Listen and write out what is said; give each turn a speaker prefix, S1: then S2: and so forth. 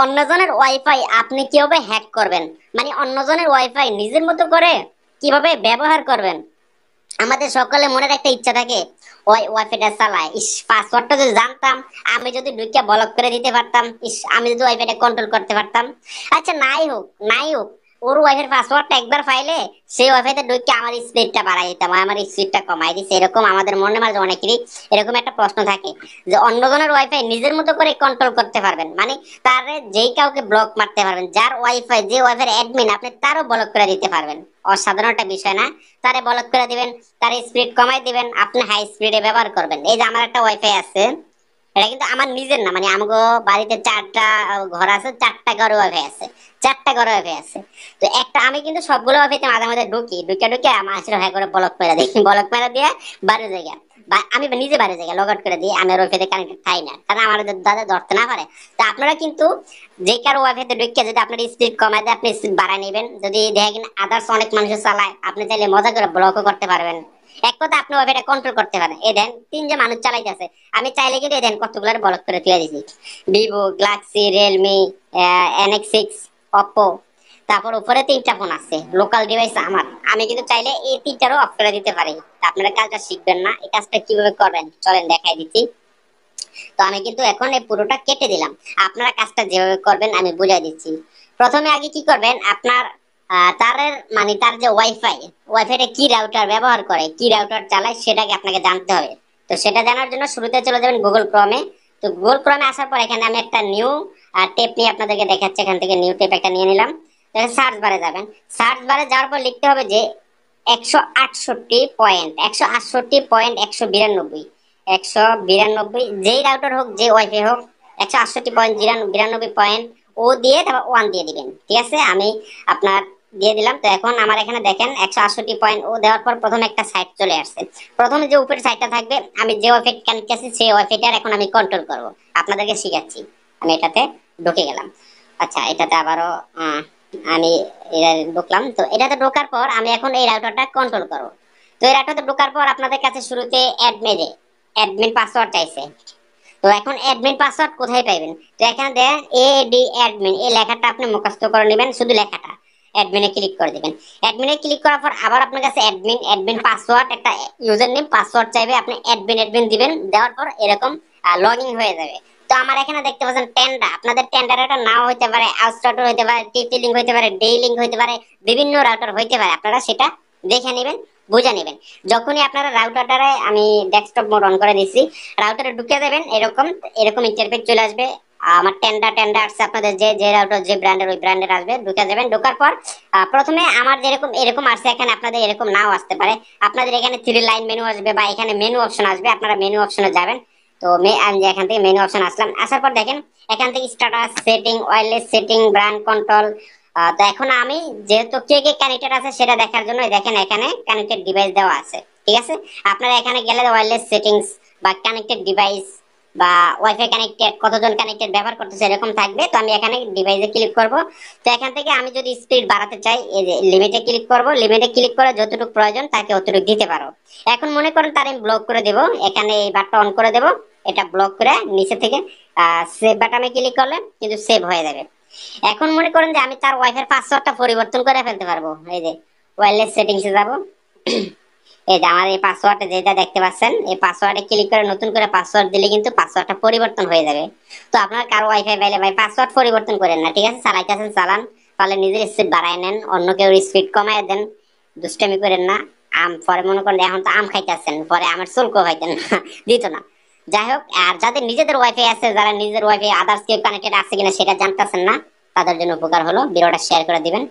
S1: অন্যজনের ওয়াইফাই আপনি কিভাবে হ্যাক করবেন, মানে অন্যজনের ওয়াইফাই নিজের মতো করে কিভাবে ব্যবহার করবেন। আমাদের সকলে মনের একটা ইচ্ছা থাকে, ওই ওয়াইফাইটা চালায়, ইস পাসওয়ার্ডটা যদি জানতাম, আমি যদি ঢুকে ব্লক করে দিতে পারতাম, ইস আমি যদি ওয়াইফাইটা কন্ট্রোল করতে পারতাম। আচ্ছা নাই হোক নাই হোক, ওর ওয়াইফাই পাসওয়ার্ডটা একবার পাইলে সেই ওয়াইফাইতে ঢুকে আমার স্পিডটা বাড়াই দিতাম, আমার স্পিডটা কমাই দিচ্ছে। এরকম আমাদের মনে মাঝে অনেকেরই এরকম একটা প্রশ্ন থাকে যে অন্যজনের ওয়াইফাই নিজের মতো করে কন্ট্রোল করতে পারবেন, মানে তারে যেই কাউকে ব্লক মারতে পারবেন, যার ওয়াইফাই যে ওয়াইফাই অ্যাডমিন আপনি তারও ব্লক করে দিতে পারবেন। অসাধারণ একটা বিষয় না? তারে ব্লক করে দিবেন, তার স্পিড কমাই দিবেন, আপনি হাই স্পিডে ব্যবহার করবেন। এই যে আমার একটা ওয়াইফাই আছে, এটা কিন্তু আমার নিজের না, মানে আমাগো বাড়িতে চারটা ঘর আছে, চারটা ঘরে ওয়াইফাই আছে, চারটা ঘরে ওয়াইফাই আছে। তো একটা আমি কিন্তু সবগুলো ওয়াইফাইতে মাঝে মাঝে ঢুকি, ঢুকে ঢুকে আমার আসলে হ্যাঁ করে ব্লক করে দিই, ব্লক করে দিয়ে বাইরে জায়গা বা আমি নিজে বাইরে জায়গা লগ আউট করে দিই, আমি আর ওয়াইফাইতে কানেক্টেড থাই না, কারণ আমার দাদা ধরতে না পারে। তো আপনারা কিন্তু যে কারো ওয়াইফাইতে ঢুকে যদি আপনার স্পিড কমায় দেয়, আপনি স্পিড বাড়ায় নেবেন। যদি দেখেন আদার্স অনেক মানুষ চালায়, আপনি চাইলে মজা করে ব্লকও করতে পারবেন। এক কথা আপনি ওয়াইফাইটা কন্ট্রোল করতে পারেন। এই দেন তিন যে মানুষ চালাইতেছে, আমি চাইলে কিন্তু এই দেন কতগুলো ব্লক করে তুলে দিছি, Vivo, Galaxy, Realme, NX 6, Oppo, তারপর উপরে তিনটা ফোন আছে লোকাল ডিভাইস আমার, আমি কিন্তু চাইলে এই তিনটারও অফ করে দিতে পারি। তা আপনারা কাজটা শিখবেন না, এই কাজটা কিভাবে করবেন চলেন দেখাই দিচ্ছি। তো আমি কিন্তু এখন এই পুরোটা কেটে দিলাম, আপনারা কাজটা যেভাবে করবেন আমি বুঝাই দিচ্ছি। প্রথমে আগে কি করবেন, আপনার তার মানে তার যে ওয়াইফাই, ওয়াইফাইটা কি রাউটার ব্যবহার করে, কি রাউটার চালায় সেটাকে আপনাকে জানতে হবে। তো সেটা জানার জন্য শুরুতে চলে যাবেন গুগল ক্রমে। তো গুগল ক্রমে আসার পর এখানে আমি একটা নিউ টেপ নিয়ে আপনাদেরকে দেখাচ্ছি, এখান থেকে নিউ টেপ একটা নিয়ে নিলাম। সার্চ বারে যাবেন, সার্চ বারে যাওয়ার পর লিখতে হবে যে 168.168.192, 192 যেই রাউটার হোক যে ওয়াইফাই হোক, 168.92 ও দিয়ে তারপর ওয়ান দিয়ে দিবেন। ঠিক আছে, আমি আপনার দিয়ে দিলাম। তো এখন আমার এখানে দেখেন 168.0 দেওয়ার পর প্রথমে একটা সাইট চলে আসছে। প্রথমে যে উপরের সাইটটা থাকবে, আমি যে ওয়াইফাই কানেক্ট করছি সেই ওয়াইফাইটার এখন আমি কন্ট্রোল করব, আপনাদেরকে শিখাচ্ছি। আমি এটাতে ঢুকে গেলাম। আচ্ছা এটাতে আবারও আমি এটা ঢুকলাম। তো এটাতে ঢোকার পর আমি এখন এই রাউটারটা কন্ট্রোল করব। তো এই রাউটারতে ঢোকার পর আপনাদের কাছে শুরুতে অ্যাডমিন পাসওয়ার্ড চাইছে। তো এখন অ্যাডমিন পাসওয়ার্ড কোথায় পাইবেন, তো এখানে দেখেন এডি অ্যাডমিন, এই লেখাটা আপনি মুখস্থ করে নেবেন, শুধু লেখাটা অ্যাডমিনে ক্লিক করে দিবেন। অ্যাডমিনে ক্লিক করার পর আবার আপনার কাছে অ্যাডমিন পাসওয়ার্ড, একটা ইউজার নেম পাসওয়ার্ড চাইবে, আপনি অ্যাডমিন দিবেন, দেওয়ার পর এরকম লগ ইন হয়ে যাবে। তো আমার এখানে দেখতে পাচ্ছেন টেন্ডা, আপনাদের টেন্ডার এটা নাও হতে পারে, আউটস্টার্টার হতে পারে, টিটি লিঙ্ক হতে পারে, ডে লিঙ্ক হতে পারে, বিভিন্ন রাউটার হতে পারে, আপনারা সেটা দেখে নেবেন, বুঝে নেবেন। যখনই আপনারা রাউটারটারে আমি ডেস্কটপ মোড অন করে দিচ্ছি, রাউটারে ঢুকে দেবেন, এরকম এরকম ইন্টারফেস চলে আসবে। আমার টেন্ডা আসছে, আপনাদের যে যে রাউটার যে ব্র্যান্ডের ওই ব্র্যান্ডের আসবে, ঢুকে যাবেন। ঢোকার পর প্রথমে আমার যেরকম এরকম আসছে, এখানে আপনাদের এরকম নাও আসতে পারে, আপনাদের এখানে থ্রি লাইন মেনু আসবে বা এখানে মেনু অপশন আসবে, আপনারা মেনু অপশনে যাবেন। তো আমি যে এখান থেকে মেনু অপশন আসলাম, আসার পর দেখেন এখান থেকে status setting, wireless setting, brand control. তো এখন আমি যেহেতু কে কে কানেক্টেড আছে সেটা দেখার জন্য দেখেন এখানে কানেক্টেড ডিভাইস দেওয়া আছে। ঠিক আছে, আপনারা এখানে গেলে ওয়্যারলেস সেটিংস বা কানেক্টেড ডিভাইস বা ওয়াইফাই কানেক্টেড, কতজন কানেক্টেড ব্যবহার করতেছে এরকম থাকবে। তো আমি এখানে ডিভাইসে ক্লিক করব। তো এখান থেকে আমি যদি স্পিড বাড়াতে চাই, এই যে লিমিটে ক্লিক করব, লিমিটে ক্লিক করে যতটুকু প্রয়োজন তাকে অতটুকু দিতে পারো। এখন মনে করেন তার আমি ব্লক করে দেব, এখানে এই বাটনটা অন করে দেব, এটা ব্লক করে নিচে থেকে সেভ বাটনে ক্লিক করলে কিন্তু সেভ হয়ে যাবে। এখন মনে করেন যে আমি তার ওয়াইফাই পাসওয়ার্ডটা পরিবর্তন করে ফেলতে পারবো, এই যে ওয়্যারলেস সেটিংসে যাব, এই যে আমার এই পাসওয়ার্ডটা যেটা দেখতে পাচ্ছেন, এই পাসওয়ার্ডে ক্লিক করে নতুন করে পাসওয়ার্ড দিলে কিন্তু পাসওয়ার্ডটা পরিবর্তন হয়ে যাবে। তো আপনার কারো ওয়াইফাই পাইলে ভাই পাসওয়ার্ড পরিবর্তন করেন না, ঠিক আছে? চালাইতেছেন চালান, তাহলে নিজের স্পিড বাড়ায় নেন, অন্য কেউ স্পিড কমায় দেন, দুষ্টামি করেন না। পরে মনে করেন এখন তো আম খাইতেছেন, পরে আমার চুলকো খাইতেন না, দিত না। যাই হোক, আর যাদের নিজেদের ওয়াইফাই আছে, যারা নিজের ওয়াইফাই আদার্স কেউ কানেক্টেড আছে কিনা সেটা জানতেছেন না, তাদের জন্য উপকার হলো, ভিডিওটা শেয়ার করে দিবেন।